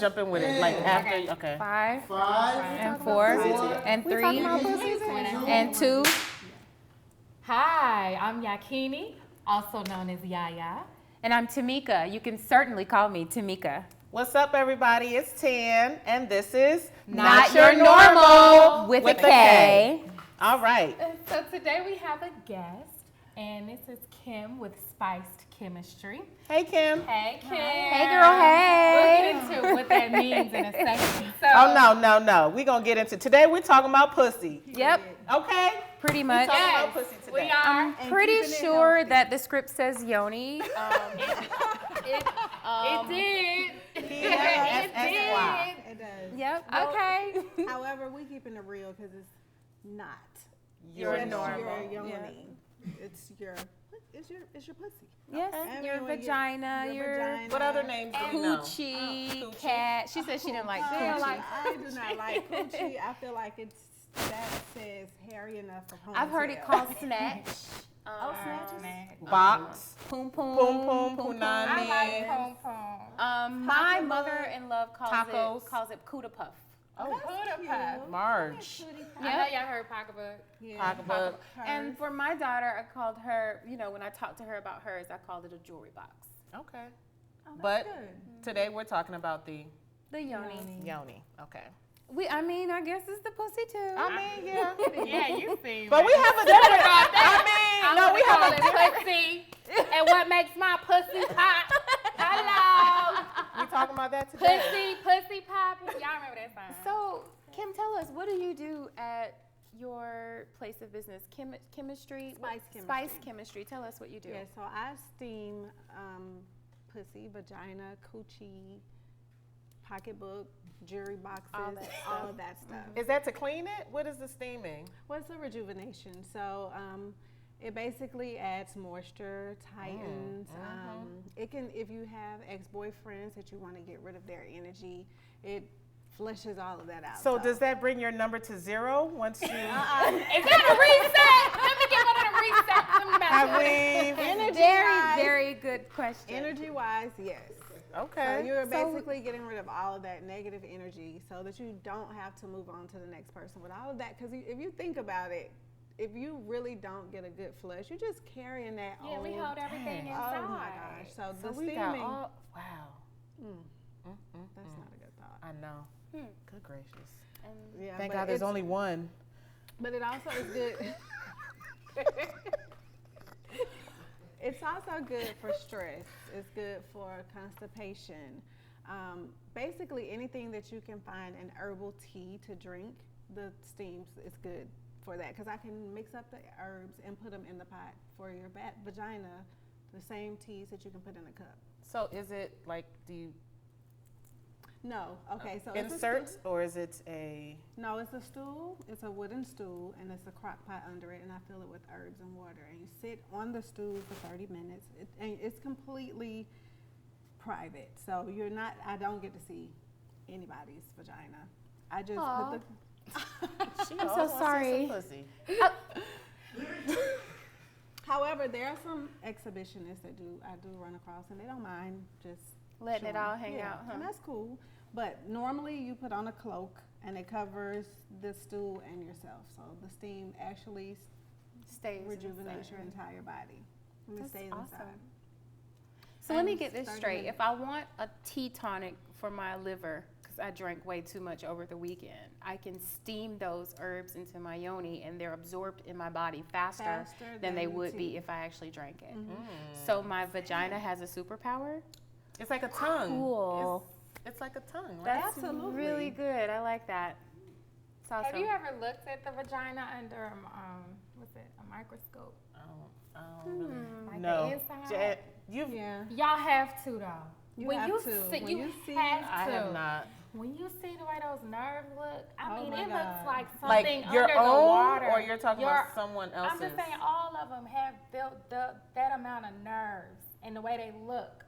Jumping with it, like after, okay. 5 5 and 4 and 3 and 2. Hi, I'm Yakini, also known as Yaya. And I'm Tamika. You can certainly call me Tamika. What's up, everybody? It's Tan, and this is Not Your Normal with a a K. All right. So today we have a guest, and this is Kim with Spiced Chemistry. Hey, Kim. Hey, Kim. Hey, girl, hey. We'll get into what that means in a second. So, Oh, no. We're going to get into today. We're talking about pussy. Yep, Okay? pretty We're much. talking Yes, about pussy today. we are. Pretty sure that the script says Yoni. It did. P-S-S-Y. It does. Yep, okay. However, we keeping it real because it's not. You're Just normal. Your yoni. It's your pussy. Yes, Okay. your Everyone vagina, your vagina. What other names do you know? coochie, cat. She said she didn't like I coochie. do not like coochie. I feel like that says hairy enough for home. I've heard it called snatch. snatches. Box. Poom poom. Poom poom, I punani. like pom pom. My mother-in-law Tacos. calls it Cuda Puff. Huda Puff. Marge. I know y'all heard Pocketbook. Yeah. Pocketbook. And for my daughter, I called her, when I talked to her about hers, I called it a jewelry box. Okay. Oh, that's But good. today we're talking about the The yoni. yoni. Okay. I guess it's the pussy too. I mean, yeah. Yeah, you see. But we have a different. we have a different. pussy. And what makes my pussy pop? Hello. We talking about that today. Pussy popping. Y'all remember that song? So, Kim, tell us, what do you do at your place of business? Chemistry? Spice Chemistry. Spice Chemistry. Tell us what you do. Yeah, so I steam pussy, vagina, coochie, pocketbook, jewelry boxes, all of that stuff. Is that to clean it? What is the steaming? What's the rejuvenation? So it basically adds moisture, tightens. It can, if you have ex-boyfriends that you want to get rid of their energy, it flushes all of that out. So does that bring your number to 0 once you? Is that a reset? Let me get one of the resets. Have we? Energy-wise, Very good question. energy-wise, yes. Okay. So you're basically getting rid of all of that negative energy so that you don't have to move on to the next person with all of that. Because if you think about it, if you really don't get a good flush, you're just carrying that Yeah, we hold everything Dang. inside. Oh my gosh. So the we steaming, got all. Wow. that's not a good thought. I know. Good gracious. Yeah, Thank but God there's it's- only one. But it also is good. It's also good for stress. It's good for constipation. Basically, anything that you can find an herbal tea to drink, the steams is good for that because I can mix up the herbs and put them in the pot for your vagina, the same teas that you can put in a cup. So is it like, do you No, okay, so it's a inserts or is it a? No, it's a stool. It's a wooden stool, and it's a crock pot under it, and I fill it with herbs and water. And you sit on the stool for 30 minutes. And it's completely private, so you're not. I don't get to see anybody's vagina. I just put the. I'm so sorry. Pussy. However, there are some exhibitionists that I do run across, and they don't mind just Letting it showing. all hang out, huh? And that's cool. But normally you put on a cloak, and it covers the stool and yourself. So the steam actually Stays rejuvenates inside. your entire body. And it That's stays awesome. inside. So let me And get this 30 straight. minutes. If I want a tea tonic for my liver, because I drank way too much over the weekend, I can steam those herbs into my yoni and they're absorbed in my body faster than they the would be tea. if I actually drank it. So my vagina has a superpower? It's like a tongue. Cool. It's like a tongue, right? That's Absolutely. really good. I like that. It's awesome. Have you ever looked at the vagina under a microscope? I don't really. Like No. the inside? You've. Yeah. Y'all have to though. You when have you to. See, When you you see- have I to. have not. When you see the way those nerves look, I Oh mean, my it God. looks like Like something your under own, the water. or you're talking about someone else's? I'm just saying, all of them have that amount of nerves and the way they look.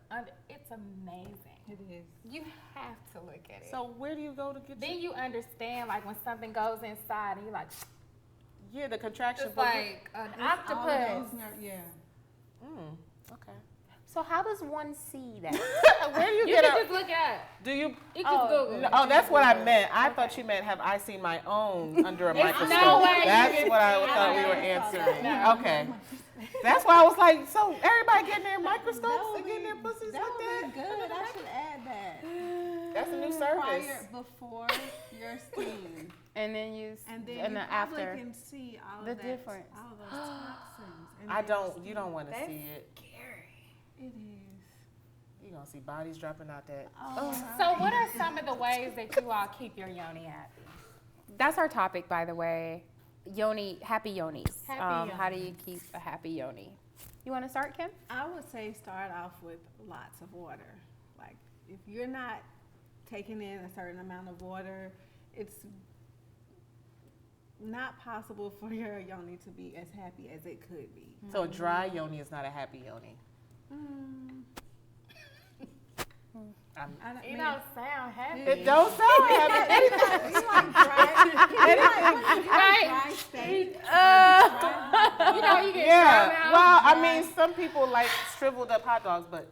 It's amazing. It is. You have to look at it. So where do you go to get? Then you understand, like when something goes inside, and you're like, Yeah, the contraction. just like an All of octopus. those yeah. Okay. So how does one see that? Where do you You get can up? just look at. Do you? You can Google. No, oh, that's what I meant. I thought you meant have I seen my own under a microscope. no way you That's can what I see thought we it. were answering. No. Okay. That's why I was like, so everybody getting their microscopes and getting their pussies That like would that? be good. I should add that. That's a new service. Prior, before your steam. And then you, And then and you then probably after. can see all the of that, difference. all those toxins. in I that don't. steam. You don't want to That's see it. It is. You gonna see bodies dropping out that. Oh, So what are some of the ways that you all keep your yoni happy? That's our topic, by the way. Yoni, happy yonis. Happy How do you keep a happy yoni? You want to start, Kim? I would say start off with lots of water. Like if you're not taking in a certain amount of water, it's not possible for your yoni to be as happy as it could be. So a dry yoni is not a happy yoni. I don't You mean- don't sound happy. It don't sound happy. You like dry steak? You know you get Yeah. thrown out Well, I mean, some people like shriveled up hot dogs, but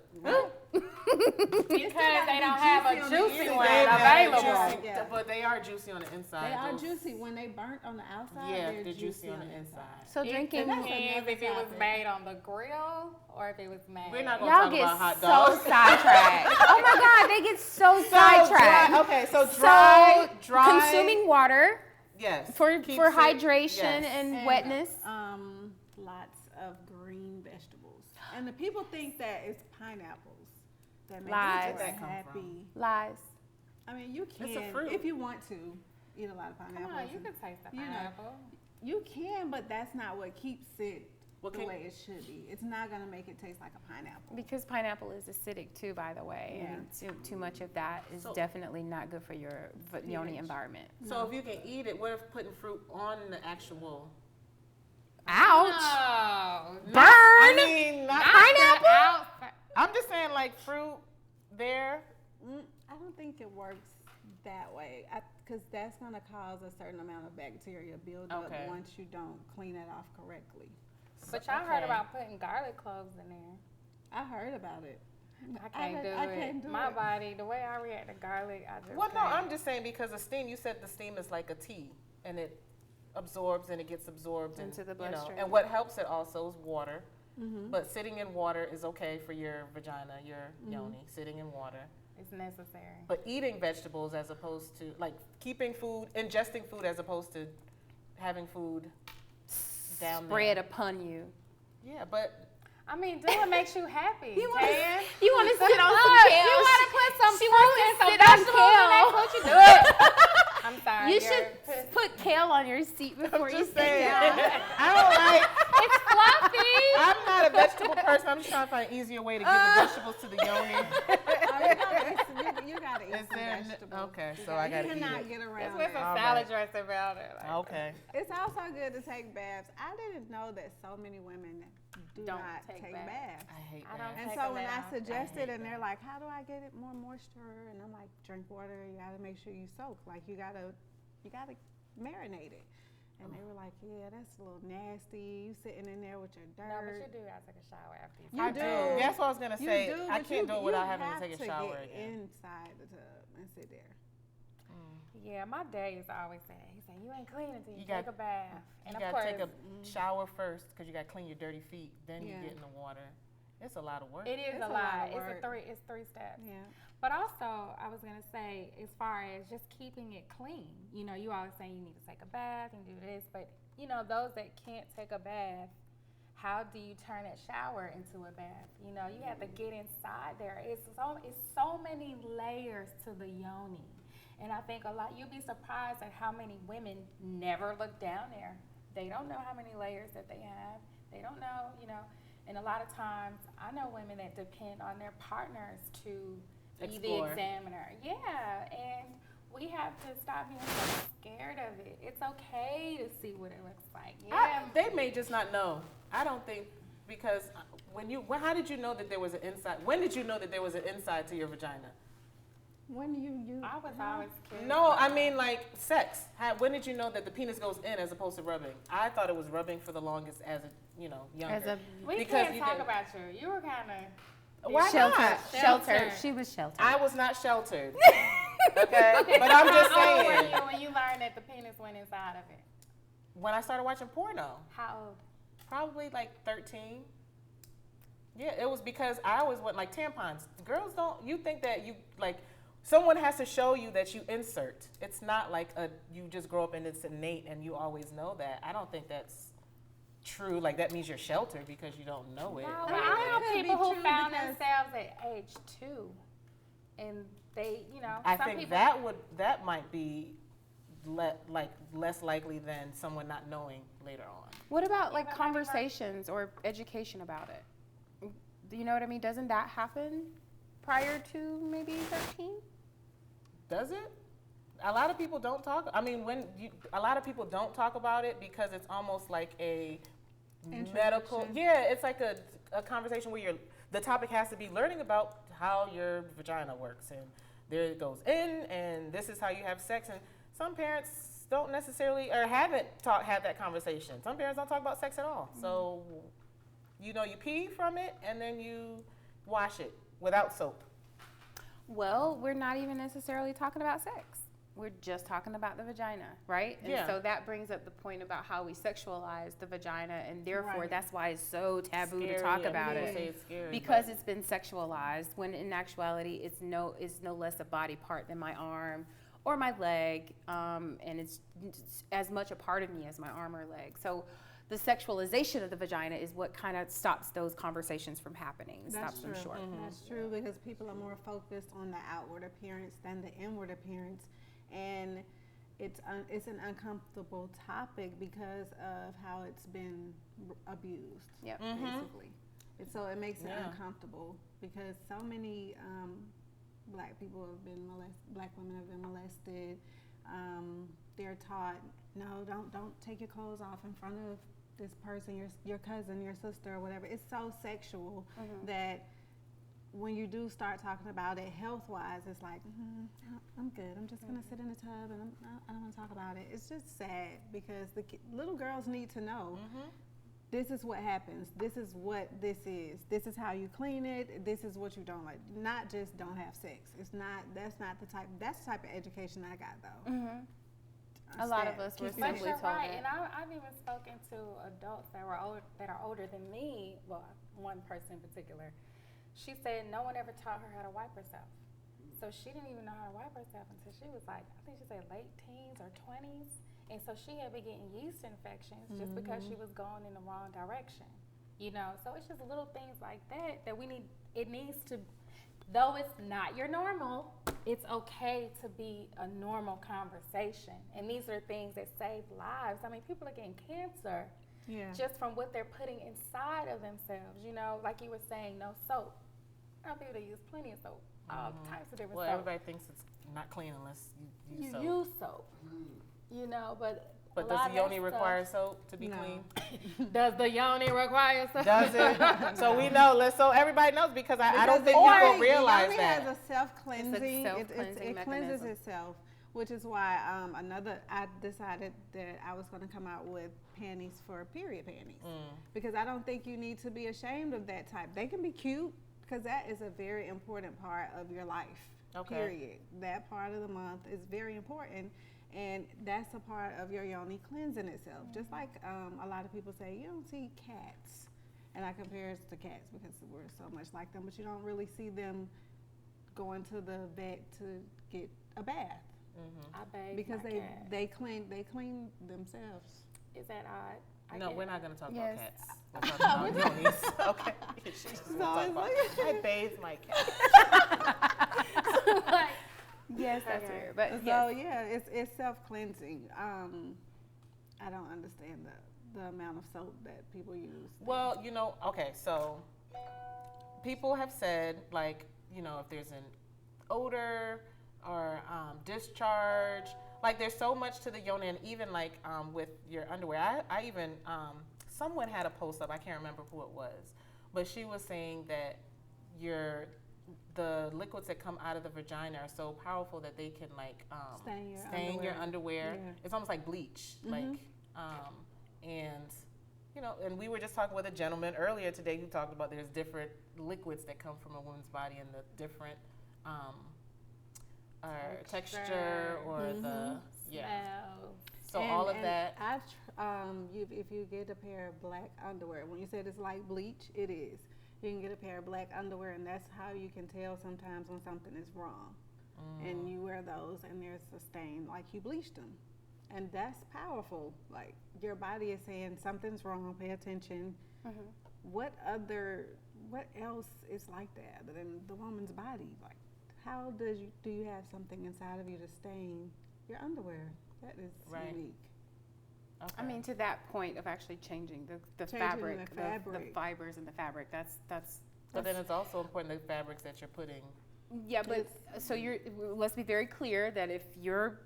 because they don't have a juicy They one have available. juicy, Yeah. but they are juicy on the inside. They are Those- juicy when they burnt on the outside. Yeah, they're juicy on the inside. So It drinking. That's depends if it was another made on the grill or if it was made. We're not gonna Y'all talk get about hot so dogs. sidetracked. Oh my God, they get so So sidetracked. dry, okay, so dry, dry. Consuming water Yes. for keeps for it- hydration yes. and wetness. Lots of green vegetables. And the people think that it's pineapples that make Lies. you Where'd that come happy. Lies. I mean, you It's a can, fruit. if you want to, eat a lot of Come pineapples. on, you can taste the you know, pineapple. You can, but that's not what keeps it What the can- way it should be. It's not going to make it taste like a pineapple. Because pineapple is acidic too, by the way, and too much of that is So- definitely not good for your yoni environment. So if you can eat it, what if putting fruit on the actual? Ouch! Oh, Burn! I mean, not Pineapple? I'm just saying, like fruit there. I don't think it works that way because that's going to cause a certain amount of bacteria buildup Okay. once you don't clean it off correctly. But y'all heard Okay. about putting garlic cloves in there. I heard about it. I can't do I it. can't do My it. body, the way I react to garlic, I just Well, no, can't. I'm just saying because the steam. You said the steam is like a tea, and it absorbs and it gets absorbed Into the you know, bloodstream. and what helps it also is water. But sitting in water is okay for your vagina, your yoni. Sitting in water. It's necessary. But eating vegetables as opposed to like keeping food, ingesting food as opposed to having food down Spread there. upon you. Yeah, but I mean, do what makes you happy. You want Tan. to sit on Look, some kale? You want to put some She fruit wants and to some sit on vegetables in there? kale. What you do? I'm sorry. You you're should pussy. put kale on your seat before you just sit saying. down. I don't like. It's fluffy. I'm not a vegetable person. I'm just trying to find an easier way to give the vegetables to the yoni. You gotta eat Is some there vegetables. okay, You so I gotta you eat cannot it. get Let's around put it. some All salad right. dressing around it. Like, Okay. It's also good to take baths. I didn't know that so many women do Don't not take take baths. baths. I hate I don't that. And take so a when I bath. suggested, hate and they're like, "How do I get it more moisture?" And I'm like, "Drink water. You gotta make sure you soak. Like you gotta marinate it." And they were like, "Yeah, that's a little nasty. You sitting in there with your no, but you dirt." do gotta take a shower after you. You I do. do. That's what I was gonna You say. do, I but can't do it without having have to take a shower get again. inside the tub and sit there. Yeah, my dad used to always say that. He said, "You ain't clean until you, You got- take a bath." And You of gotta course, take a shower first because you gotta clean your dirty feet. Then you Yeah. get in the water. It's a lot of work. it is It's a a lot lot. of work. It's three steps. Yeah. But also, I was gonna say, as far as just keeping it clean, you know, you always say you need to take a bath and do this, but you know, those that can't take a bath, how do you turn that shower into a bath? You know, you have to get inside there. It's so many layers to the yoni, and I think you'd be surprised at how many women never look down there. They don't know how many layers that they have. They don't know, you know. And a lot of times, I know women that depend on their partners to be the Explore. examiner. Yeah, and we have to stop being so scared of it. It's okay to see what it looks like. Yeah, They may just not know. I don't think because how did you know that there was an inside? When did you know that there was an inside to your vagina? When you I was always curious. No, I mean like sex. When did you know that the penis goes in as opposed to rubbing? I thought it was rubbing for the longest as a younger. As a We because can't you talk did- about you. You were kind of. Why Sheltered. not? Sheltered. She was sheltered. I was not sheltered. Okay, but I'm just How old were saying. you when you learned that the penis went inside of it? When I started watching porno, How old? probably like 13. Yeah, it was because I always went like tampons. Girls don't. You think that you like someone has to show you that you insert. It's not like you just grow up and it's innate and you always know that. I don't think that's true. Like that means you're sheltered because you don't know it. No, I but mean, I it know could be people who true found because- themselves at age 2, and they, you know, I some think people, that might be less likely than someone not knowing later on. What about like conversations or education about it? Do you know what I mean? Doesn't that happen prior to maybe 13? Does it? A lot of people don't talk. I mean, a lot of people don't talk about it because it's almost like a medical. Introduction. Yeah, it's like a conversation where the topic has to be learning about how your vagina works and there it goes in and this is how you have sex. And some parents don't necessarily or haven't had that conversation. Some parents don't talk about sex at all. So, you pee from it and then you wash it without soap. Well, we're not even necessarily talking about sex. We're just talking about the vagina, right? And Yeah. so that brings up the point about how we sexualize the vagina, and therefore Right. that's why it's so taboo to Scary, talk yeah, about people it. say it's scary, Because but- it's been sexualized, when in actuality it's no less a body part than my arm or my leg, and it's as much a part of me as my arm or leg. So the sexualization of the vagina is what kind of stops those conversations from happening, That's stops them true. short. That's true because people are more focused on the outward appearance than the inward appearance, and it's an uncomfortable topic because of how it's been abused. Yep. Basically, and so it makes it Yeah. uncomfortable because so many black people have been molested. Black women have been molested. They're taught, no, don't take your clothes off in front of this person, your cousin, your sister, or whatever. It's so sexual that when you do start talking about it health-wise, it's like, I'm good. I'm just gonna sit in the tub and I don't want to talk about it. It's just sad because the little girls need to know. This is what happens. This is what this is. This is how you clean it. This is what you don't like. Not just don't have sex. It's not. That's not the type. That's the type of education I got though. A lot of us were Keep it- But simply you're told right, it. and I've even spoken to adults that are older than me. Well, one person in particular. She said no one ever taught her how to wipe herself, so she didn't even know how to wipe herself until she was like, I think she said late teens or 20s, and so she had been getting yeast infections just because she was going in the wrong direction. So it's just little things like that we need. It needs to. Though it's not your normal, it's okay to be a normal conversation. And these are things that save lives. I mean, people are getting cancer just from what they're putting inside of themselves. Like you were saying, no soap. I know people that use plenty of soap, all types of different Well, soap. everybody thinks it's not clean unless you use soap. use soap, but But a does lot the of yoni that require soap to be No. clean? Does the yoni require soap? Does it? So we know. So everybody knows because I don't think Because people the realize yoni that. has a self-cleansing. self-cleansing It cleanses mechanism. itself, which is why I decided that I was going to come out with panties for period panties because I don't think you need to be ashamed of that type. They can be cute because that is a very important part of your life. Okay. Period. That part of the month is very important. And that's a part of your yoni cleansing itself. Just like a lot of people say, you don't see cats. And I compare it to cats because we're so much like them, but you don't really see them going to the vet to get a bath I bathe because my cat. they clean themselves. Is that odd? No, we're not going to talk Yes. about cats. We're talking about yonis. Okay. She just So wants to it's talk like- about, I bathe my cat. Like, Yes, that's Okay. fair. But So yes. yeah, it's self-cleansing. I don't understand the amount of soap that people use. Well, okay, so people have said, like, if there's an odor or discharge, like there's so much to the yoni, and even like with your underwear. I even, someone had a post up, I can't remember who it was, but she was saying that the liquids that come out of the vagina are so powerful that they can like Stain your stain your underwear. Yeah. It's almost like bleach, like, and you know, and we were just talking with a gentleman earlier today who talked about there's different liquids that come from a woman's body and the different texture or the Smell. So all of that. If you get a pair of black underwear, when you said it's like bleach, it is. You can get a pair of black underwear, and that's how you can tell sometimes when something is wrong. And you wear those, and there's a stain, like you bleached them. And that's powerful. Like, your body is saying something's wrong, pay attention. What else is like that other than the woman's body? Like, how do you have something inside of you to stain your underwear? That is unique. Okay. I mean, to that point of actually changing the Changing fabric, the the fabric. fibers in the fabric, that's But then it's also important the fabrics that you're putting. yeah, but so let's be very clear that if your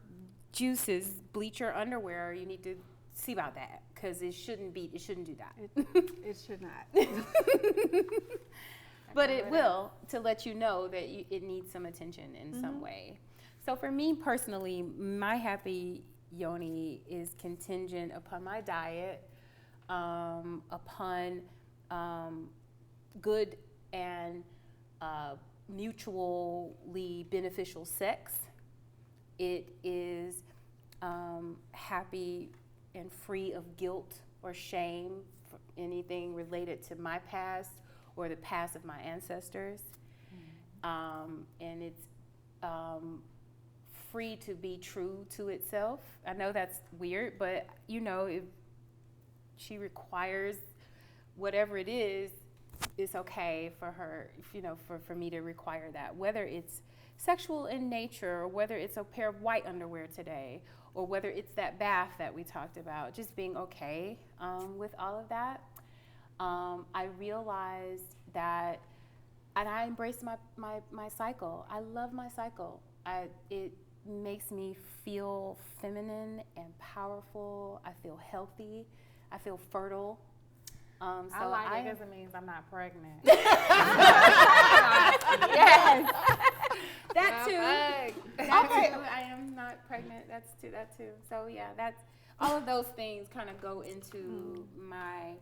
juices bleach your underwear, you need to see about that, because it shouldn't do that. It should not. But it will, to let you know that it needs some attention in some way. So for me personally, my happy yoni is contingent upon my diet, upon good and mutually beneficial sex. It is happy and free of guilt or shame for anything related to my past or the past of my ancestors. And it's free to be true to itself. I know that's weird, but you know, if she requires whatever it is, it's okay for her, you know, for me to require that. Whether it's sexual in nature, or whether it's a pair of white underwear today, or whether it's that bath that we talked about, just being okay with all of that. I realized that, and I embraced my cycle. I love my cycle. It makes me feel feminine and powerful. I feel healthy. I feel fertile. So I like it because it means I'm not pregnant. Yes. That too. That Okay. too. I am not pregnant. That too. So yeah, that's all of those things kind of go into my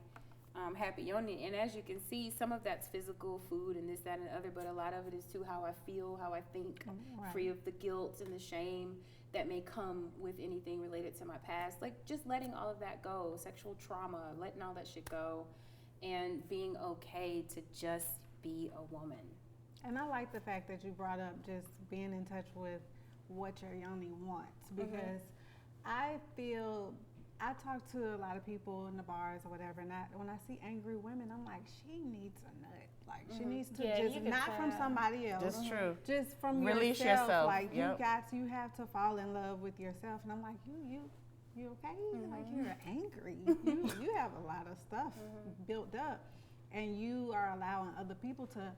happy yoni. And as you can see, some of that's physical, food, and this, that, and the other. But a lot of it is too how I feel, how I think, free of the guilt and the shame that may come with anything related to my past. Like just letting all of that go, sexual trauma, letting all that shit go, and being okay to just be a woman. And I like the fact that you brought up just being in touch with what your yoni wants, because I talk to a lot of people in the bars or whatever, and when I see angry women, I'm like, she needs a nut. Like, she needs to you can not from tell. somebody else. That's true. Just from Release yourself. yourself. Like, Yep. you have to fall in love with yourself. And I'm like, you okay? Like, you're angry. you have a lot of stuff built up, and you are allowing other people to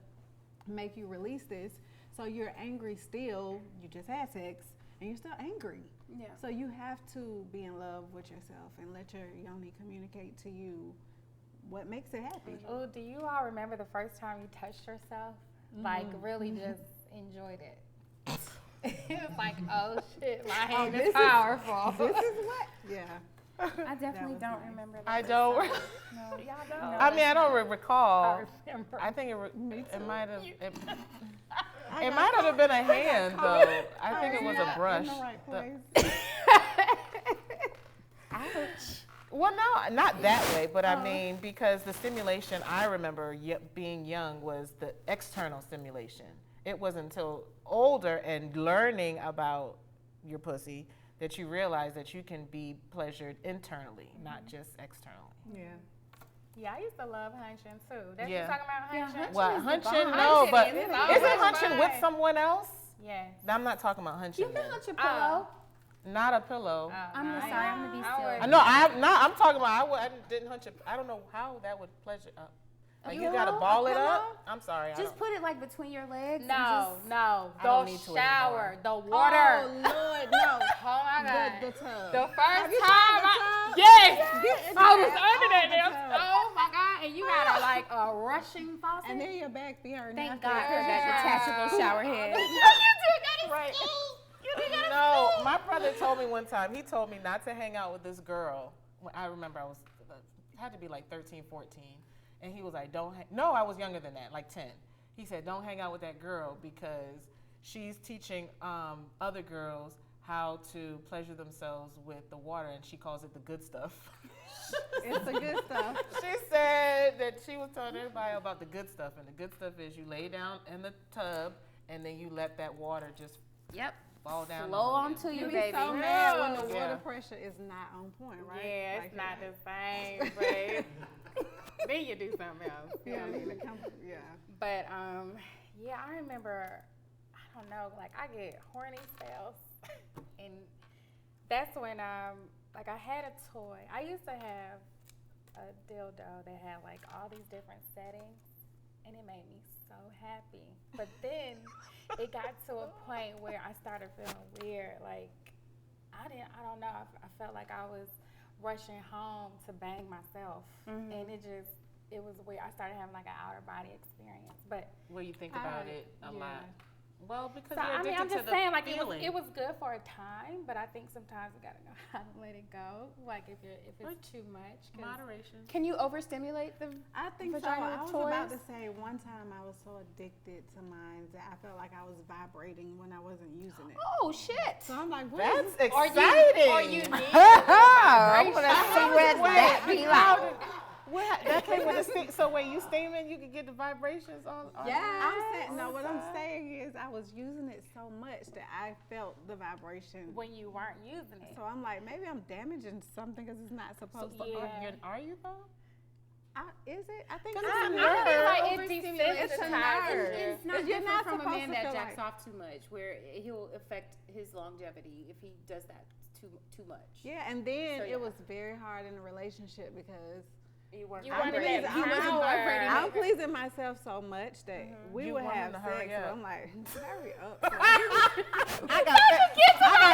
make you release this. So you're angry still. You just had sex, and you're still angry. Yeah. So you have to be in love with yourself and let your yoni communicate to you what makes it happy. Oh, do you all remember the first time you touched yourself? Like, really just enjoyed it. It was like, oh shit, my hand this is is- powerful. This is what? Yeah. I definitely was don't nice. remember that. I don't. No. Y'all know. I mean, I don't recall. remember. I think it might have. I It got might have been a hand though. I think it was a caught brush. in the right The- place. Ouch. Well, no, not that way, but I mean, because the stimulation I remember being young was the external stimulation. It wasn't until older and learning about your pussy that you realize that you can be pleasured internally, not just externally. Yeah. Yeah, I used to love hunching too. That's Yeah. you talking about Yeah, hunching? Well, is the hunching, bomb. no, Hunching but is isn't always hunching with fun. someone else? Yes. I'm not talking about hunching. You can then. hunch a pillow. Not a pillow. I'm no, sorry, I- I'm gonna be I silly. would- I know. I'm talking about. I didn't hunch it. I don't know how that would pleasure. Like you gotta pillow? ball A it up. pillow? I'm sorry. I Just don't- put it like between your legs. and No, just- no. I don't The need to shower, anymore. the water. Oh Lord, no. Oh my God. The tub. The first you time, tried the tub? yes, Get in I was there. under that Oh, damn. the tub. Oh my God! And you had like a rushing faucet. And then your back be hurting. Thank after God for that. that detachable shower head. Right. No, my brother told me one time. He told me not to hang out with this girl. I remember had to be like 13, 14. And he was like, no, I was younger than that, like 10. He said, don't hang out with that girl because she's teaching other girls how to pleasure themselves with the water, and she calls it the good stuff. It's the good stuff. She said that she was telling everybody about the good stuff, and the good stuff is you lay down in the tub, and then you let that water just Yep. fall down. Flow on on to you, You be baby. so mad when the Yeah. water pressure is not on point, right? Yeah, Like, it's not the same, but then you do something else. Yeah, need to come. Yeah. But yeah, I remember. I don't know, like I get horny spells, and that's when like I had a toy. I used to have a dildo that had like all these different settings, and it made me so happy. But then it got to a point where I started feeling weird. Like I don't know. I felt like I was rushing home to bang myself, and it was weird. I started having like an outer body experience, but. Where you think about it a lot. Well, because So, you're I mean, addicted I'm just to the saying, like feeling. it was good for a time, but I think sometimes you gotta know how to let it go. Like if it's too much. 'Cause Moderation. Can you overstimulate the I think so. vagina I was about toys? to say one time I was so addicted to mine that I felt like I was vibrating when I wasn't using it. Oh shit! So I'm like, what That's is this? exciting. Or you need I'm gonna see what that be like. What? That came with the steam. So when you steaming, you can get the vibrations on. Yeah. I'm saying no. What I'm saying is I was using it so much that I felt the vibration. when you weren't using it. So I'm like, maybe I'm damaging something because it's not supposed to. yeah. Are you though? Is it? I think 'Cause it's it's a a nerve. nerve. feel like it Overstimulation. It's a desensitizes nerve. you. It's not You're different not from a supposed man to that feel jacks like- off too much, where he'll affect his longevity if he does that too much. Yeah, and then So, yeah. it was very hard in a relationship because You wanted I'm pleasing, that he wasn't power. vibrating. I'm pleasing myself so much that we You would want him have to sex. hurry So up. I'm like, hurry up. I got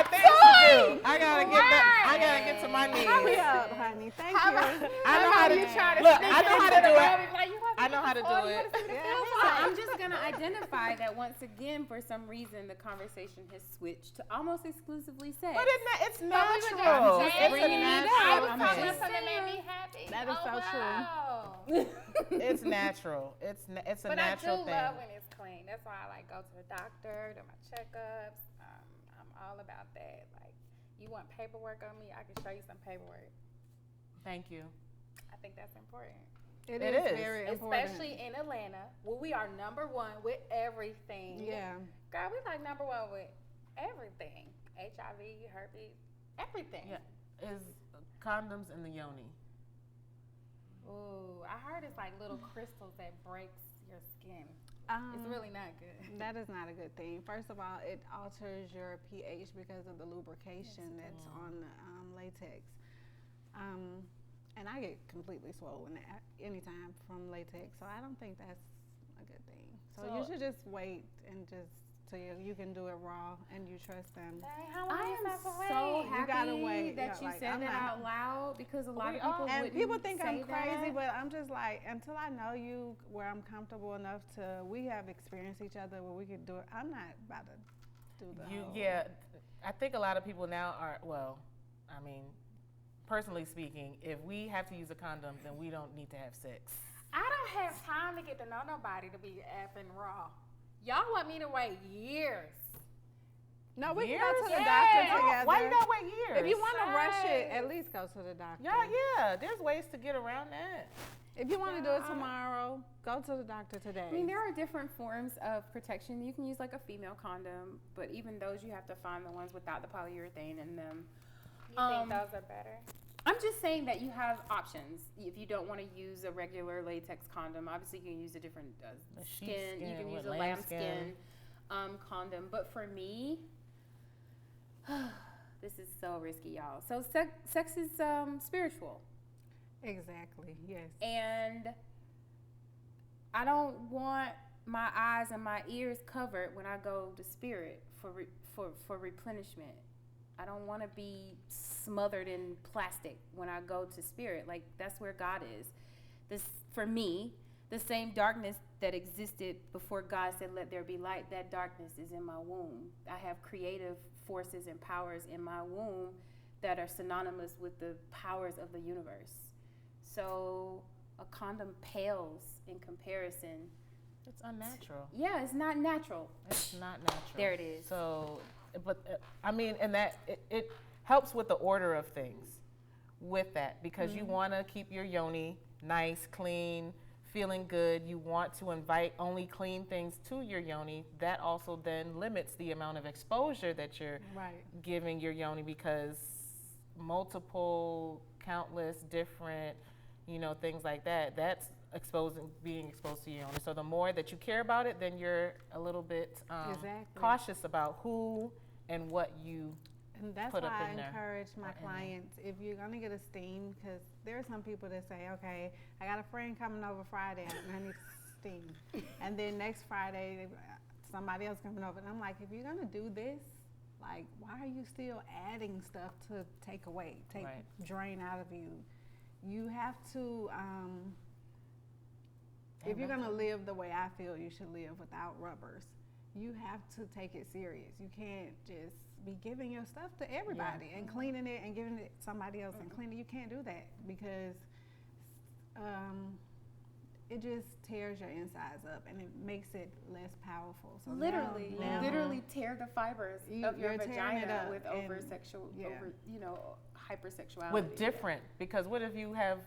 things to do. I gotta get back. I gotta get to my knees. Hurry up, honey. Thank you. I know how to you try to look. sneak I know how into to the do room it. and be like, you want I know how to to do it. So I'm just gonna identify that once again, for some reason, the conversation has switched to almost exclusively sex. But it's I'm natural. just It's bringing a it natural up. I'm That's thing. just something that made me happy. That is so true. It's natural. It's a But natural I do thing. love when it's clean. That's why I like go to the doctor, do my checkups. I'm all about that. Like, you want paperwork on me? I can show you some paperwork. Thank you. I think that's important. It It is is. very important. Especially in Atlanta, where we are number one with everything. Yeah. Girl, we like number one with everything. HIV, herpes, everything. Yeah. Is condoms in the yoni? Ooh, I heard it's like little crystals that breaks your skin. It's really not good. That is not a good thing. First of all, it alters your pH because of the lubrication that's on the latex. And I get completely swollen anytime from latex, so I don't think that's a good thing. So you should just wait and just so you can do it raw and you trust them. Dang, how long I you am have to so wait? You gotta happy wait. that Yeah, you like, said I'm that not- out loud, because a lot of We people all- And wouldn't people think I'm say crazy, that. but I'm just like, until I know you where I'm comfortable enough to, we have experienced each other where we could do it. I'm not about to do the whole- Yeah. I think a lot of people now are. Well, I mean, personally speaking, if we have to use a condom, then we don't need to have sex. I don't have time to get to know nobody to be effing raw. Y'all want me to wait years. No, we can Years? go to the Yeah. doctor together. Why you gotta wait years? If you want to rush it, Right. at least go to the doctor. Yeah. There's ways to get around that. If you want to do it tomorrow, go to the doctor today. I mean, there are different forms of protection. You can use like a female condom, but even those, you have to find the ones without the polyurethane in them. You think those are better? I'm just saying that you have options. If you don't want to use a regular latex condom, obviously you can use a different A sheep skin. You skin can with use a lambskin. lambskin condom. But for me, this is so risky, y'all. So sex is spiritual. Exactly. Yes. And I don't want my eyes and my ears covered when I go to spirit for replenishment. I don't want to be smothered in plastic when I go to spirit. Like, that's where God is. This, for me, the same darkness that existed before God said, "Let there be light," that darkness is in my womb. I have creative forces and powers in my womb that are synonymous with the powers of the universe. So a condom pales in comparison. It's unnatural. Yeah, it's not natural. It's not natural. There it is. So, but I mean, and that it helps with the order of things with that, because you want to keep your yoni nice, clean, feeling good. You want to invite only clean things to your yoni. That also then limits the amount of exposure that you're Right. giving your yoni, because multiple, countless different, things like that, that's being exposed to your yoni. So the more that you care about it, then you're a little bit Exactly. cautious about who and what you And that's put why up I in there, encourage my or in there. clients, if you're gonna get a steam, because there are some people that say, okay, I got a friend coming over Friday and I need a steam. And then next Friday, somebody else coming over. And I'm like, if you're gonna do this, like, why are you still adding stuff to take away, Right. drain out of you? You have to, if you're gonna live the way I feel you should live without rubbers, you have to take it serious. You can't just be giving your stuff to everybody and cleaning it and giving it to somebody else and cleaning. You can't do that, because it just tears your insides up and it makes it less powerful. So Literally, now, literally tear the fibers of your you're tearing it vagina up with and- hypersexuality. with different, because what if you have,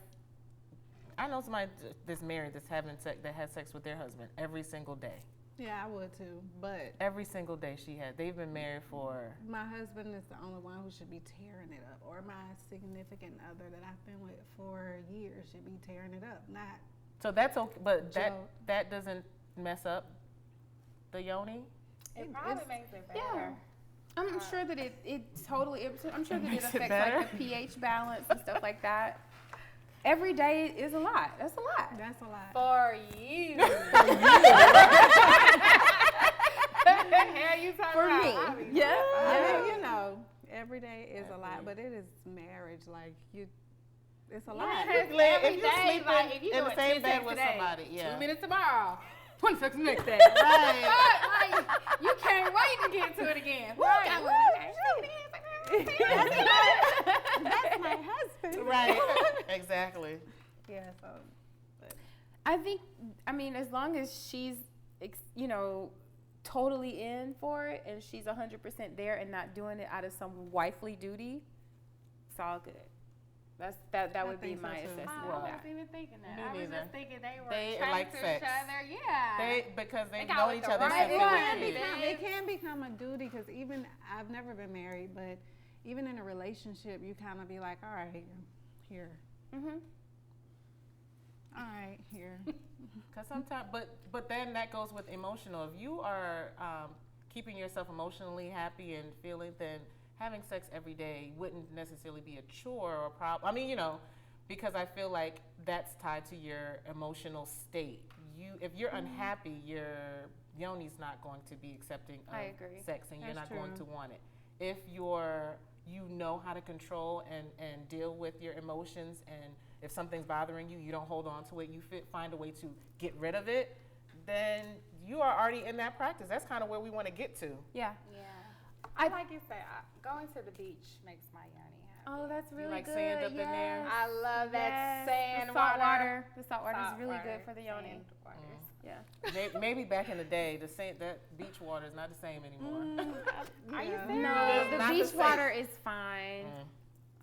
I know somebody that's married that's having sex, that has sex with their husband every single day. yeah, I would too. But Every single day they've been married for, my husband is the only one who should be tearing it up, or my significant other that I've been with for years should be tearing it up, not so that's okay, but Joe. that doesn't mess up the yoni? It probably makes it better. Yeah. I'm sure that I'm sure that it makes it affects better. like the pH balance and stuff like that. Every day is a lot. That's a lot. That's a lot. For you. Hell, you talking For about? me. I be Yeah. I mean, every day is a lot, but it is marriage. Like it's a lot. If you Every sleep day, like, if you in the doing same 10 bed sex with today, somebody, yeah. 2 minutes tomorrow, 20 seconds the next day. Right. Like, you can't wait to get to it again. Right. That's my husband. Right. Exactly. Yeah. So. I think, as long as she's, totally in for it and she's 100% there and not doing it out of some wifely duty, it's all good. That would be think so, my too. assessment I of wasn't that. even thinking that. Me I was neither. just thinking they were They attracted like to sex. each other. Yeah. Because they got know with each the other right since one. they were kids. It can become a duty, because even I've never been married, but even in a relationship, you kind of be like, all right, here, Mm-hmm. all right, here. Because sometimes, but then that goes with emotional. If you are keeping yourself emotionally happy and feeling, then having sex every day wouldn't necessarily be a chore or a problem. Because I feel like that's tied to your emotional state. If you're unhappy, your yoni's not going to be accepting of I agree. sex, and you're That's not going true. to want it. If you know how to control and deal with your emotions, and if something's bothering you, you don't hold on to it, you find a way to get rid of it, then you are already in that practice. That's kind of where we want to get to. Yeah. Yeah. I like you said, going to the beach makes my yoni happy. Oh, that's really like good. sand up in there? I love that sand the salt water. water. The salt water is Salt really water, good for the yoni. sand waters. Yeah. Maybe back in the day, that beach water is not the same anymore. Are you Yeah. serious? No, It's the not the beach same. water is fine. I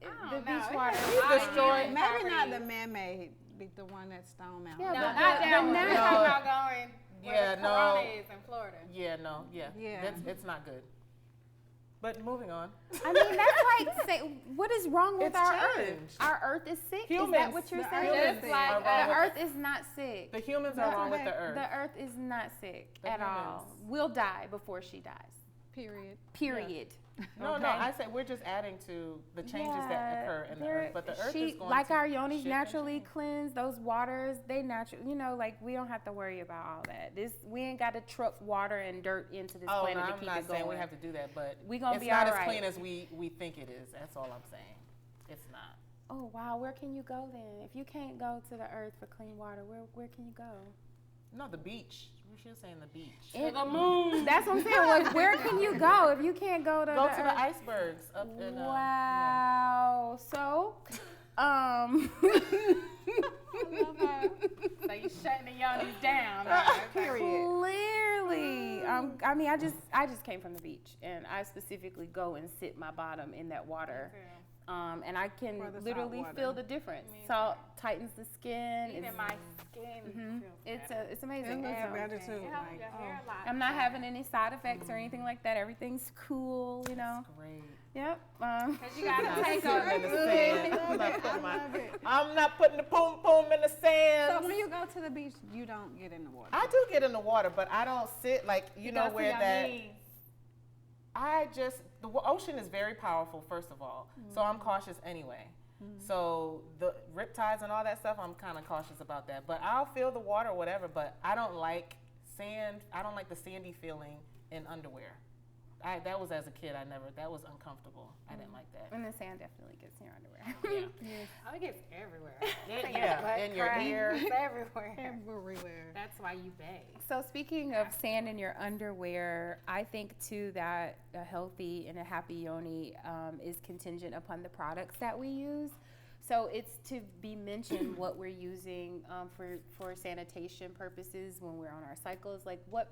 The don't know. beach It water has is a lot of destroyed. healing Maybe not the properties. man-made, the one that's Stone Mountain. Yeah, No, but not the that one. We're natural- talking about going Yeah, where the no. Corona is in Florida. Yeah, no, yeah. Yeah. It's not good. But moving on. That's like, what is wrong with It's our Earth? changed. Our Earth is sick. Is Humans. that what you're The saying? Earth Just is like are wrong The with Earth is not sick. the humans are That's wrong with what the earth. The Earth is not sick The at all. humans. We'll die before she dies. Period. Period. No, Okay? I said we're just adding to the changes that occur in the earth, but the earth is going like to our yonis shift and naturally change. cleanse those waters. They naturally, we don't have to worry about all that. We ain't got to truck water and dirt into this Oh, planet no, to I'm keep not it saying going. we have to do that, but We gonna it's be not all as right. clean as we think it is. That's all I'm saying. It's not. Oh wow, where can you go then? If you can't go to the earth for clean water, where can you go? No, the beach. She was saying the beach. It- the moon. That's what I'm saying. Like, where can you go if you can't go to Go the to earth? the icebergs up in Wow. So, So you shutting the yonis down. Right? Period. Clearly, I mean, I just came from the beach, and I specifically go and sit my bottom in that water, and I can For the literally salt water. feel the difference. Me Salt tightens the skin. Even It's- my skin feels better. it's amazing. It looks So, better too. It helps Like, your hair a lot. I'm not having any side effects or anything like that. Everything's cool, you know. Great. Yep. Cause you gotta Not take sitting over. in the sand. I'm not I putting my- love it. I'm not putting the poom poom in the sand. So when you go to the beach, you don't get in the water. I do get in the water, but I don't sit like you know Go to where your that. knees. The ocean is very powerful, first of all. So I'm cautious anyway. So the riptides and all that stuff, I'm kind of cautious about that. But I'll feel the water, whatever. But I don't like sand. I don't like the sandy feeling in underwear. That was as a kid. That was uncomfortable. I didn't like that. And the sand definitely gets in your underwear. I think it's everywhere. Yeah, in your hair. It's everywhere. Everywhere. That's why you bathe. So speaking of sand in your underwear, I think too that a healthy and a happy yoni is contingent upon the products that we use. So it's to be mentioned what we're using for sanitation purposes when we're on our cycles. Like what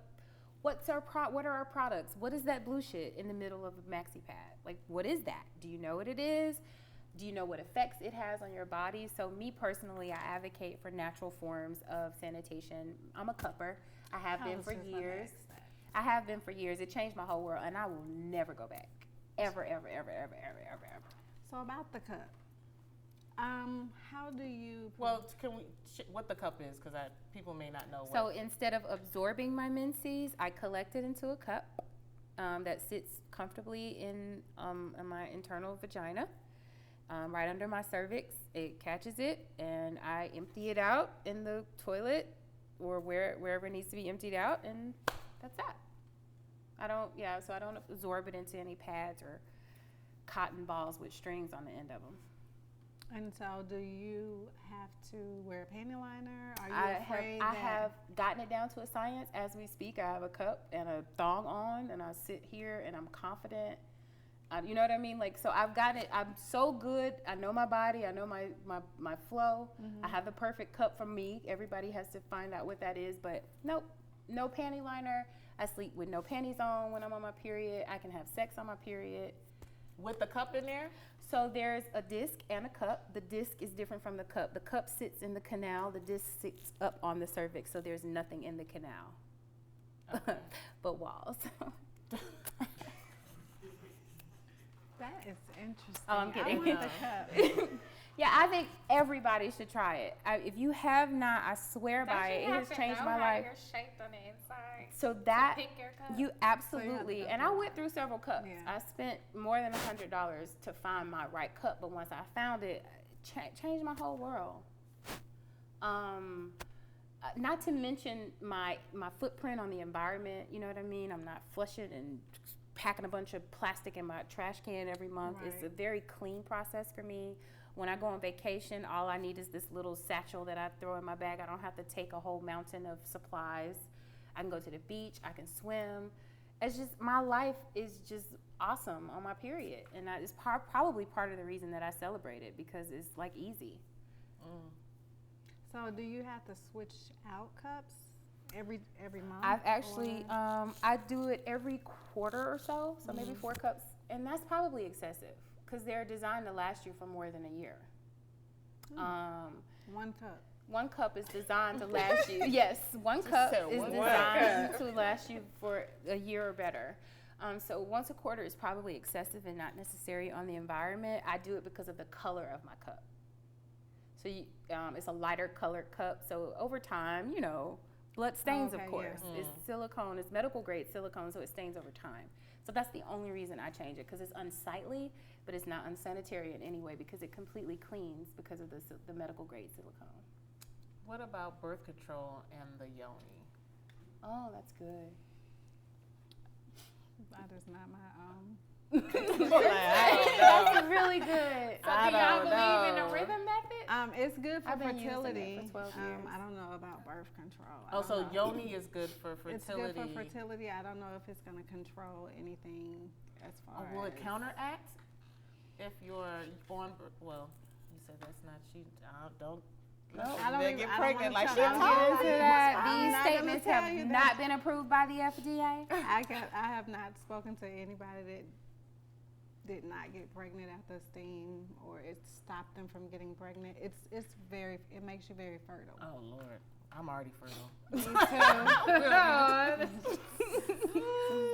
are our products? What is that blue shit in the middle of a maxi pad? Like what is that? Do you know what it is? Do you know what effects it has on your body? So me personally, I advocate for natural forms of sanitation. I'm a cupper. I have been for years. I have been for years. It changed my whole world, and I will never go back. Ever, ever, ever, ever, ever, ever, ever. So about the cup, how do you? Well, can we what the cup is? Because people may not know. So What, instead of absorbing my menses, I collect it into a cup that sits comfortably in my internal vagina, right under my cervix. It catches it, and I empty it out in the toilet or wherever it needs to be emptied out, and that's that. So I don't absorb it into any pads or cotton balls with strings on the end of them. And so, do you have to wear a panty liner? Are you afraid I that? have gotten it down to a science as we speak. I have a cup and a thong on, and I sit here and I'm confident. You know what I mean? Like, so I've got it. I'm so good. I know my body. I know my flow. I have the perfect cup for me. Everybody has to find out what that is, but nope, no panty liner. I sleep with no panties on when I'm on my period. I can have sex on my period. with the cup in there? So there's a disc and a cup. The disc is different from the cup. The cup sits in the canal. The disc sits up on the cervix, so there's nothing in the canal but walls. That is interesting. Oh, I'm kidding. I want the cup. Yeah, I think everybody should try it. If you have not, I swear Don't by you it. It have has to changed know my how life. You're shaped on the inside. So that Pick your cup. you absolutely, and I went through several cups. Yeah. I spent more than $100 to find my right cup, but once I found it, changed my whole world. Not to mention my footprint on the environment. You know what I mean? I'm not flushing and packing a bunch of plastic in my trash can every month. It's a Right. very clean process for me. When I go on vacation, all I need is this little satchel that I throw in my bag. I don't have to take a whole mountain of supplies. I can go to the beach. I can swim. It's just, my life is just awesome on my period. And that is probably part of the reason that I celebrate it, because it's like easy. So, do you have to switch out cups every month? I've actually, or- I do it every quarter or so, maybe 4 cups. And that's probably excessive, because they're designed to last you for more than a year. one cup. 1 cup is designed to last you. Yes, 1 cup said is one designed to last you for a year or better. So once a quarter is probably excessive and not necessary on the environment. I do it because of the color of my cup. So it's a lighter colored cup. So over time, blood stains, Okay, of course. yeah. It's silicone. It's medical grade silicone, so it stains over time. So that's the only reason I change it, because it's unsightly, but it's not unsanitary in any way, because it completely cleans because of the medical grade silicone. What about birth control and the yoni? Oh, that's good. That is not my That's really good. So I do y'all don't believe in know. the rhythm method? It's good for I've been using it fertility. for 12 years. I don't know about birth control. I Oh, don't so know. yoni is good for It's fertility. good for fertility. I don't know if it's going to control anything as far Will as. it counteract if you're on? Well, You said that's not she. Don't. I don't they even- get I don't pregnant wanna like she tell you. told Into you. that. I'm These not gonna statements tell have you not that. been approved by the FDA. I have not spoken to anybody that did not get pregnant after steam, or it stopped them from getting pregnant. It makes you very fertile. Oh Lord, I'm already fertile. Me too.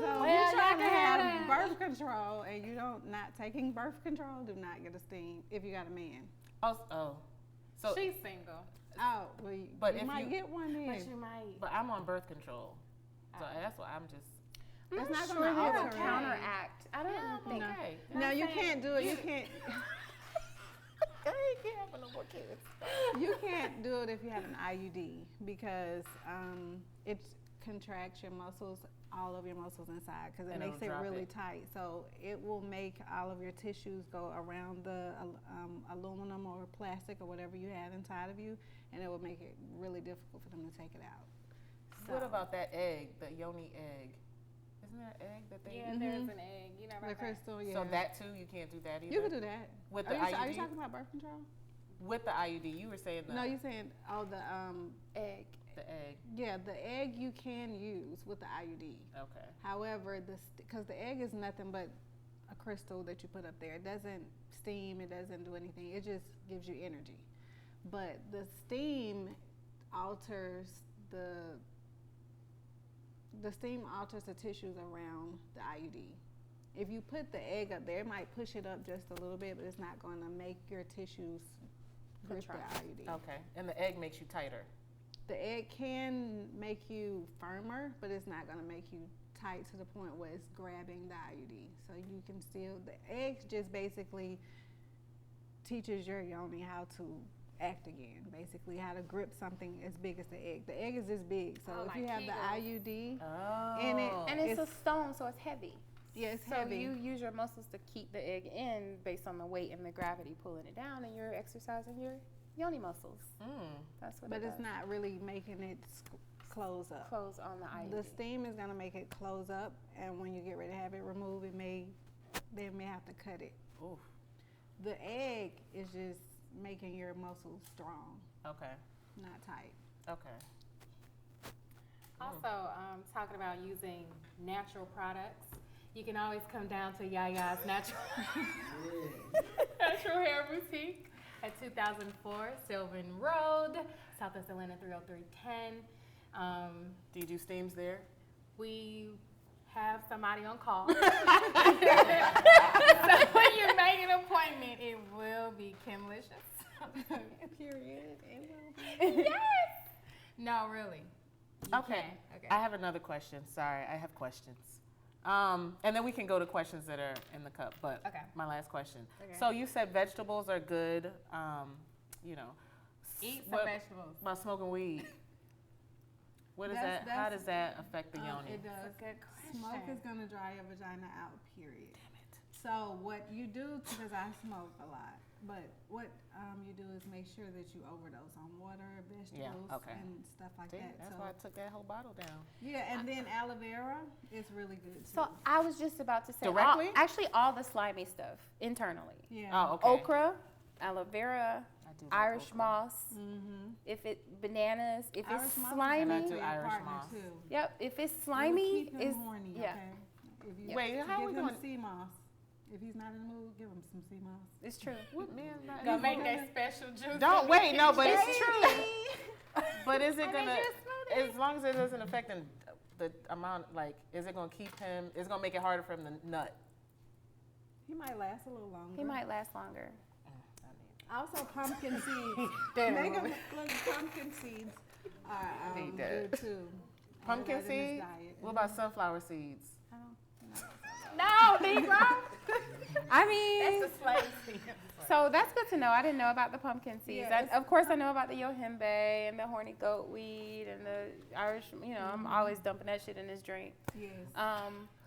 So Well, you're trying to y'all have can- birth control and you don't not taking birth control, do not get a steam if you got a man. Oh, so She's single. Oh, well, But you if might you- get one then. But you might. but I'm on birth control, so that's why I'm just. I'm It's not not sure gonna they will alter it. counteract. I don't think. No. Okay. No, you saying can't do it. You can't. I can't have no more kids. You can't do it if you have an IUD because it contracts your muscles, all of your muscles inside, because it And makes it'll it drop really it. tight. So it will make all of your tissues go around the aluminum or plastic or whatever you have inside of you, and it will make it really difficult for them to take it out. What So- about that egg, the yoni egg? Isn't there an egg that they? Yeah, there's an egg. You know the about that? crystal? Yeah. So that too, you can't do that either. you can do that. With Are the you, are IUD. you talking about birth control? With the IUD, you were saying No, you saying the Egg. the egg. yeah, the egg you can use with the IUD. Okay. However, because the egg is nothing but a crystal that you put up there. It doesn't steam. It doesn't do anything. It just gives you energy. But the steam alters the tissues around the IUD. If you put the egg up there, it might push it up just a little bit, but it's not going to make your tissues grip the Contract. IUD. Okay. And the egg makes you tighter. The egg can make you firmer, but it's not going to make you tight to the point where it's grabbing the IUD. So you can still, the egg just basically teaches your yoni how to act again, basically how to grip something as big as the egg. The egg is this big, so Oh, if like you have the Kegels. IUD, Oh. And it- And it's a stone, so it's heavy. yeah, it's So heavy. you use your muscles to keep the egg in based on the weight and the gravity pulling it down, and you're exercising your yoni muscles. That's what but it it's does. not really making it close up. Close on the IUD. The steam is gonna make it close up, and when you get ready to have it removed, they may have to cut it. Oof. The egg is just making your muscles strong, Okay. not tight. Okay. Also, talking about using natural products, you can always come down to Yaya's Natural Natural Hair Boutique at 2004 Sylvan Road, Southwest Atlanta 30310. Do you do steams there? We have somebody on call. So when you make an appointment, it will be Kimlicious. Period. Yes. No, really. You Okay. can. Okay. I have another question. Sorry, I have questions. And then we can go to questions that are in the cup. But Okay. my last question. Okay. So you said vegetables are good. You know, Eat some what vegetables. about smoking weed? What is That's- that? How that's- does that affect the yoni? It does. That's a good Smoke question. is gonna dry your vagina out. Period. So what you do, because I smoke a lot, but what you do is make sure that you overdose on water, vegetables, okay. and stuff like See, that. that's So why I took that whole bottle down. yeah, and then aloe vera is really good too. So I was just about to say, Directly? actually all the slimy stuff internally. yeah. Oh, okay. Okra, aloe vera, I do like Irish okra. moss, Mm-hmm. if it bananas, if Irish it's moss is a slimy, I do good Irish partner moss. too. yep, if it's It will slimy, keep him is horny. yeah. Okay. If you Wait, how give we him going? sea moss. If he's not in the mood, give him some sea moss. it's true. What man? Gonna make that special juice. Don't wait. No, but It's it's true. But is it I gonna? made you a smoothie. As long as it doesn't affect the amount, like, is it gonna keep him? It's gonna make it harder for him to nut. He might last a little longer. He might last longer. Also, pumpkin seeds. Damn. Make 'em look. Pumpkin seeds are Need that. good too. Pumpkin Add that in his seed? diet. What about sunflower seeds? I don't know. No, Negro. I mean, That's a slave seed. so that's good to know. I didn't know about the pumpkin seeds. Yeah, I, of course, I know about the yohimbe and the horny goat weed and the Irish. You know, I'm always dumping that shit in his drink. Yes.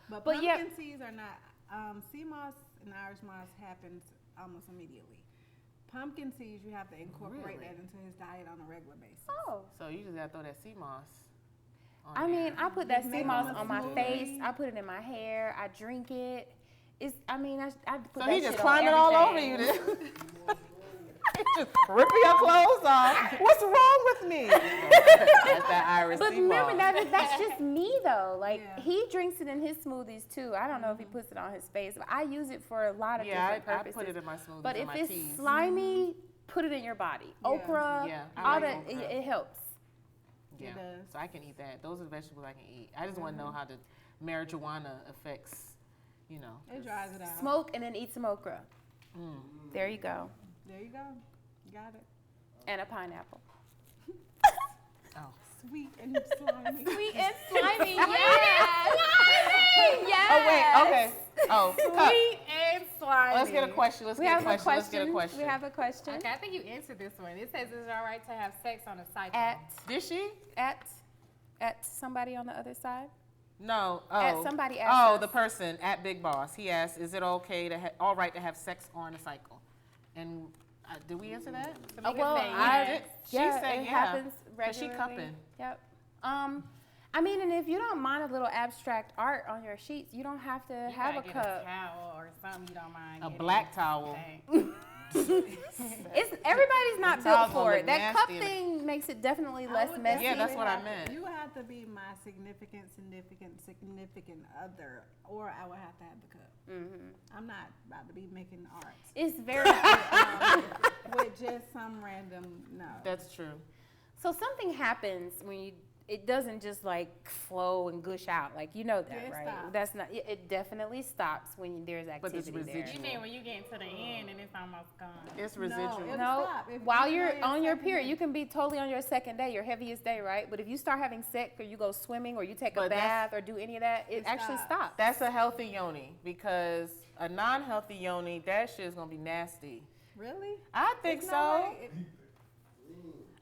But But yeah. pumpkin seeds are not. Sea moss and Irish moss happens almost immediately. Pumpkin seeds, you have to incorporate Really? that into his diet on a regular basis. Oh. So you just gotta throw that sea moss. on I mean, there. I put that Make sea him moss a on my smoothie. face. I put it in my hair. I drink it. It's. I mean, I put So that he just shit on climbing all over everything. you. Then. Just ripping your clothes off. What's wrong with me? That's that Iris But sea remember, moss. that's just me though. Like Yeah. he drinks it in his smoothies too. I don't know if he puts it on his face, but I use it for a lot of Yeah, different I purposes. put it in my smoothies But and if my it's teas. slimy, put it in your body. Yeah. Okra, Yeah, I all like that, okra. it helps. Yeah, It does. so I can eat that. Those are the vegetables I can eat. I just want to know how the marijuana affects, you know. It dries it out. Smoke and then eat some okra. There you go. There you go. Got it. And a pineapple. Oh. Sweet and slimy. Sweet and slimy, yes. Yes. Oh wait, okay. Oh, cut. Sweet and slimy. Let's get a question. We have a question. Let's get a question. We have a question. Okay, I think you answered this one. It says, is it all right to have sex on a cycle? Did she? At somebody on the other side. No. At somebody asked Oh, us. the person at Big Boss. He asked, "Is it okay to all right to have sex on a cycle?" And did we answer that? Tamika Well, said I- yes. She yeah, said it yeah. happens 'Cause she regularly. cupping. Yep. I mean, and if you don't mind a little abstract art on your sheets, you don't have to You have a gotta get cup. a towel or something you don't mind. A getting. black towel. Okay. It's everybody's not The built towels for gonna it. look That cup nasty. thing makes it definitely I less would messy. Yeah, that's definitely what I have- meant. You would have to be my significant other, or I would have to have the cup. I'm not about to be making art It's very with just some random no. That's true. so something happens when you. It doesn't just like flow and gush out, like you know that, Yeah, it right? stops. That's not. It definitely stops when there's But it's activity there. You mean when you get to the end and it's almost gone? It's No, residual. it'll No, stop. If while you you're know on your second period, day. you can be totally on your second day, your heaviest day, right? But if you start having sex or you go swimming or you take a But that's- bath or do any of that, it actually stops. stops. That's a healthy yoni because a non-healthy yoni, that shit is gonna be nasty. Really? I think There's so. no way it-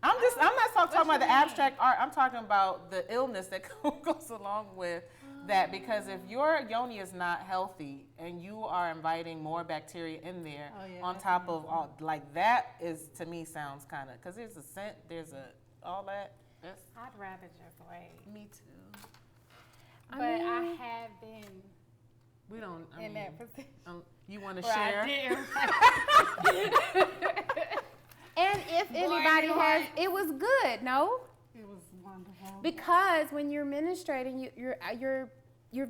I'm not talking about the abstract art. I'm talking about the illness that goes along with that. Because if your yoni is not healthy and you are inviting more bacteria in there, Oh, yeah, on that's top of all, like that is to me sounds kind of because there's a scent, there's a all that. That's I'd rather just wait. me too. I But I mean- have been We don't. I in mean, that position. you want to where share? I didn't. And if anybody has, it was good, no? It was wonderful. Because when you're menstruating, you're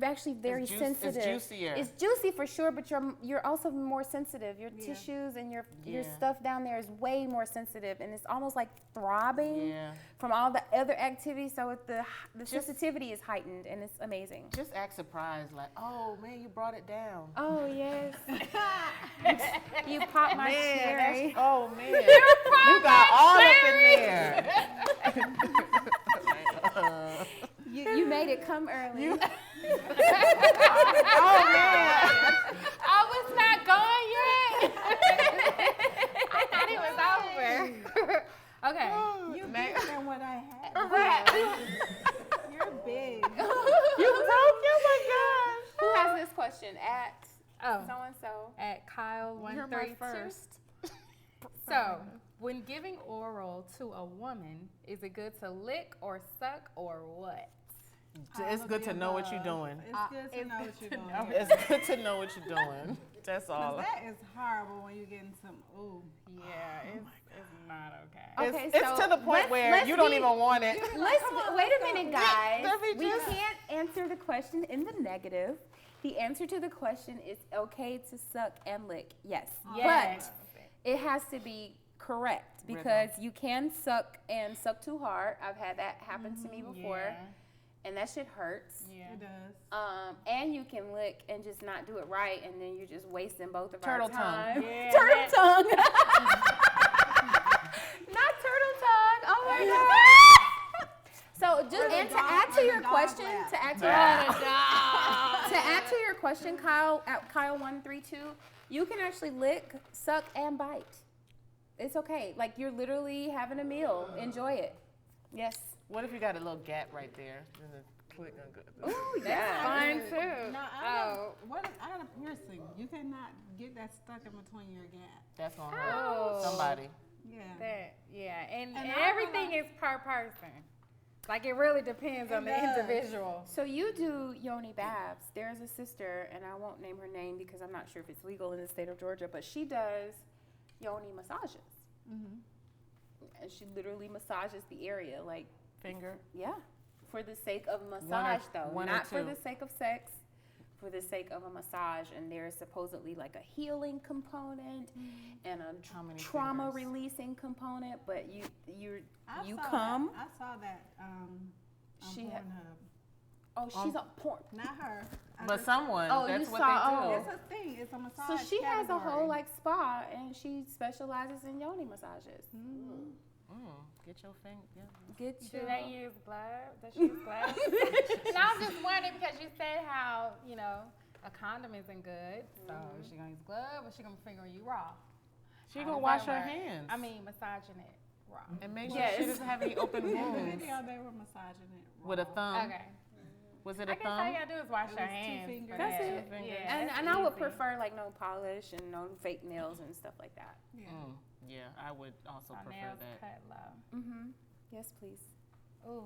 actually very It's sensitive. It's juicier. It's juicy for sure, but you're also more sensitive. Your Yeah. tissues and your Yeah. stuff down there is way more sensitive, and it's almost like throbbing Yeah. from all the other activity. So the sensitivity is heightened, and it's amazing. Just act surprised, like, oh man, you brought it down. Oh yes, you popped my Man, cherry. oh man, you got all up in there. You made it come early. Oh man. I was not gone yet. I thought it was over. Okay. You're bigger than what I had. You're big. You broke? Oh my Who has this question? At Oh, so and so. at Kyle gosh. You're my 132. first. So, when giving oral to a woman, is it good to lick or suck or what? It's good to know what you're doing. It's good to it's know good what you're to doing. know. It's good to know what you're doing. That's all. 'Cause that is horrible when you're getting some, ooh. Yeah, it's not okay. Okay, It's so to the point where let's you don't be- even want it. Wait a minute, guys. Let me We just- can't answer the question in the negative. The answer to the question is okay to suck and lick. Yes. Yes. But it has to be correct because you can suck and suck too hard. I've had that happen to me before. Yeah. And that shit hurts. Yeah. It does. And you can lick and just not do it right, and then you're just wasting both of Turtle our tongue. time. Yeah, Turtle that- tongue. Not turtle tongue. Oh my god. So just and to add to your question, to add to your question, Kyle at Kyle132, you can actually lick, suck, and bite. It's okay. Like you're literally having a meal. Enjoy it. Yes. What if you got a little gap right there? Then the click on good. Ooh, That's yeah. fine too. No, I had a piercing. You cannot get that stuck in between your gap. That's gonna hurt Oh. somebody. Yeah. And And I everything is per person. Like it really depends on the does. individual. So you do yoni baths. There's a sister, and I won't name her name because I'm not sure if it's legal in the state of Georgia, but she does yoni massages. And she literally massages the area, like, Finger. yeah, for the sake of massage, though, one or not for two. the sake of sex, for the sake of a massage. And there's supposedly like a healing component and How a many trauma fingers? releasing component. But you I you saw come. That. I saw that on She had- Pornhub. Oh, she's on porn. Not her. I But just- someone. Oh, that's you what saw- they do. It's a thing. It's a massage. So she has a whole category. like spa, and she specializes in yoni massages. Get your finger. Yeah. Get Do your they use gloves? Does she use gloves? No, I'm just wondering because you said how, a condom isn't good. So is she going to use gloves or is she going to finger you raw? She How gonna does wash that her work? hands. I mean, massaging it raw. and make sure Yes. she doesn't have any open In the wounds. video, they were massaging it With a raw. thumb. Okay. Was it I a guess all thumb? you gotta do is wash It your was 2 hands. fingers. for That's that. it. Fingers. Yeah, and that's I would easy. prefer like no polish and no fake nails and stuff like that. Yeah. Yeah, I would also So prefer nails that. cut low. Mm-hmm. Yes, please. Ooh,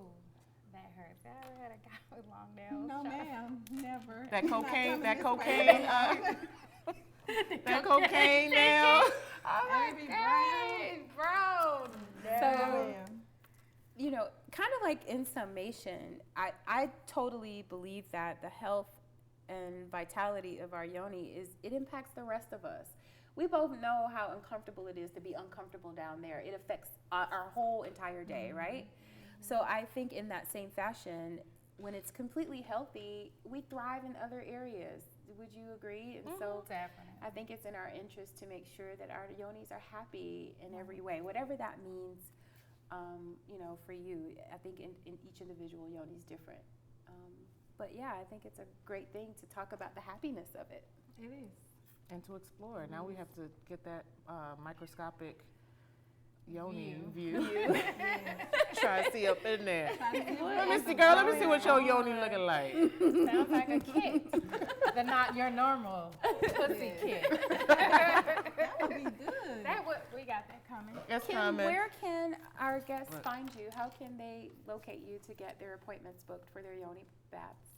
that hurts. I ever had a guy with long nails? No, Try- ma'am. Never. That Not cocaine. coming That this cocaine. way. That cocaine nail. Oh my Baby God, bro. No, So, ma'am. you know, kind of like in summation, I totally believe that the health and vitality of our yoni it impacts the rest of us. We both know how uncomfortable it is to be uncomfortable down there. It affects our whole entire day, right? So I think in that same fashion, when it's completely healthy, we thrive in other areas. Would you agree? And so Definitely. I think it's in our interest to make sure that our yonis are happy in every way, whatever that means, for you. I think in each individual yoni is different. But yeah, I think it's a great thing to talk about the happiness of it. It is. And to explore. Now we have to get that microscopic yoni view. Try to see up in there. Let me see, girl. Let me see what your yoni looking like. Sounds like a kit. The not your normal pussy kit. That would be good. We got that coming. It's Kim, coming. where can our guests What? find you? How can they locate you to get their appointments booked for their yoni baths?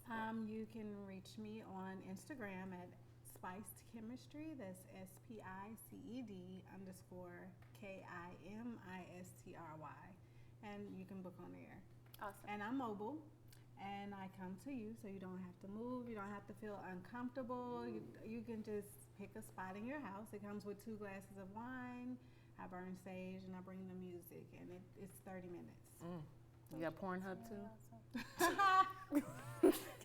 You can reach me on Instagram at Spiced Chemistry. That's SPICED_KIMISTRY. And you can book on there. Awesome. And I'm mobile. And I come to you, so you don't have to move. You don't have to feel uncomfortable. You can just pick a spot in your house. It comes with 2 glasses of wine. I burn sage and I bring the music, and it's 30 minutes. You got Pornhub too?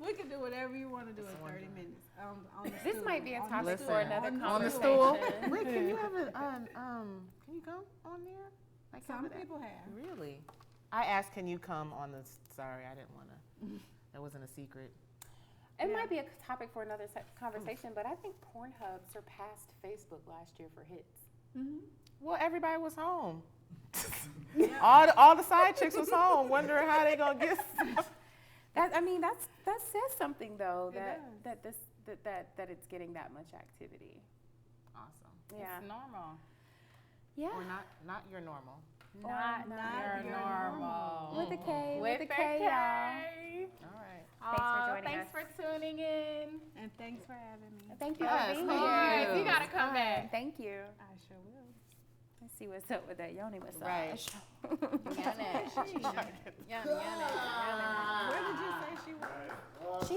We can do whatever you want to do in 30 minutes. On the This stool. might be a On the topic stool. for another On the On the conversation. stool? Rick, can you have it can you come on there? Like Some have it- people have. Really? I asked, can you come on the, sorry, I didn't want to. That wasn't a secret. It Yeah. might be a topic for another conversation, but I think Pornhub surpassed Facebook last year for hits. Mm-hmm. Well, everybody was home. all the side chicks was home, wondering how they gonna get. That says something though, It that it's getting that much activity. Awesome. Yeah. It's normal. Yeah. Or not your normal. Not your normal. With a K. With With a a K, y'all. All right. Thanks for joining Thanks us. for tuning in. And thanks for having me. Thank you Yes, for being thank here. you. You gotta come back. Thank you. I sure will. Let's see what's up with that yoni massage. Right. Yummy. Yummy. Where did you say she was? She's